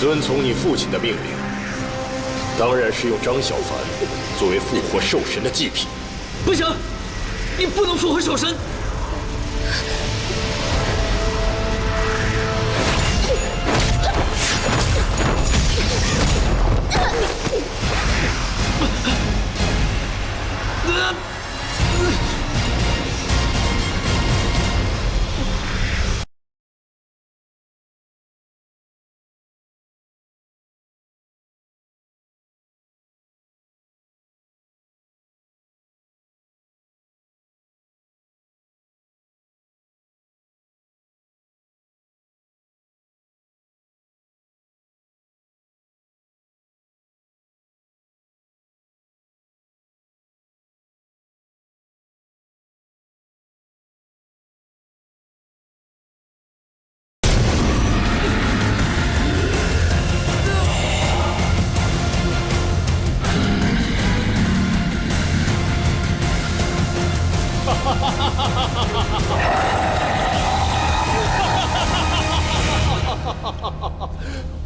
遵从你父亲的命令，当然是用张小凡作为复活兽神的祭品。不行，你不能复活兽神。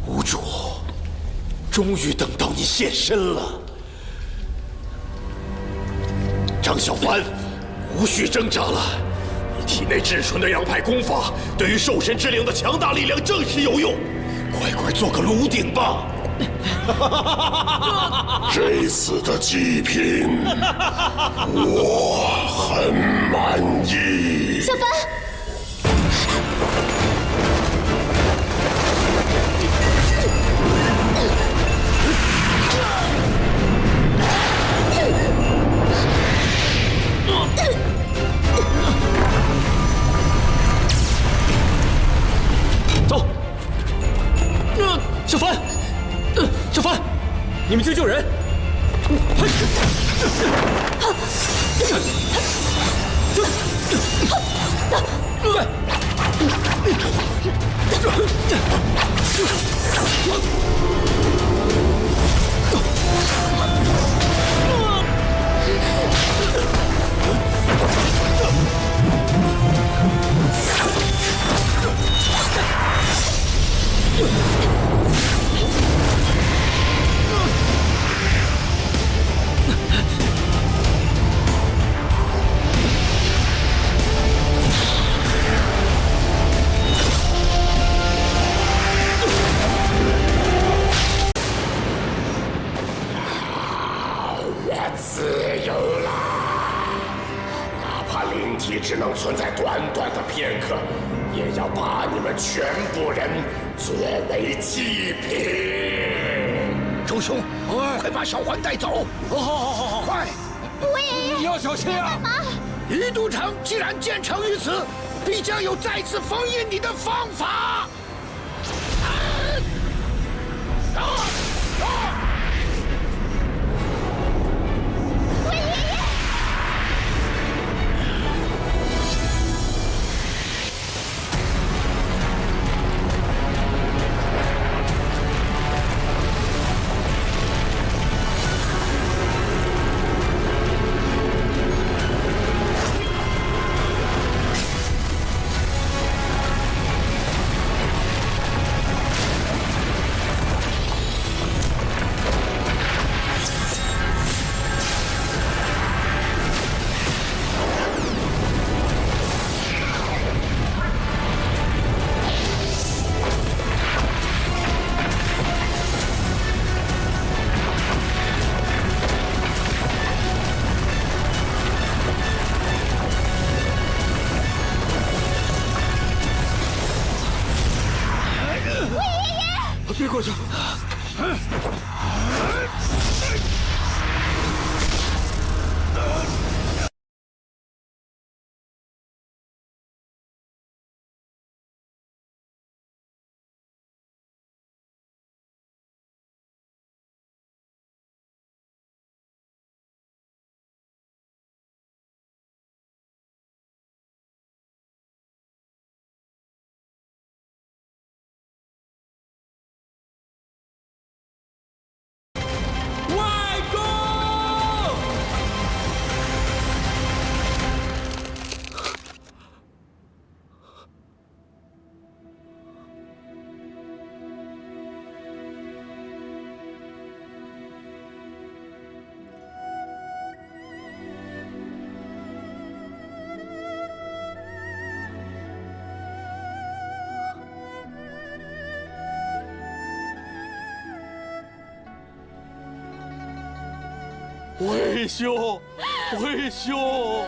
无主，终于等到你现身了。张小凡，无需挣扎了，你体内至纯的阳派功法，对于兽神之灵的强大力量正是有用。快快做个炉鼎吧！这次的祭品，我很满意。小凡。 走，小凡，小凡，你们去救人。只能存在短短的片刻，也要把你们全部人作为祭品。周兄，快把小环带走！好，快！我爷爷，你要小心啊！干嘛？鱼都城既然建成于此，必将有再次封印你的方法。别过去！魏兄，魏兄！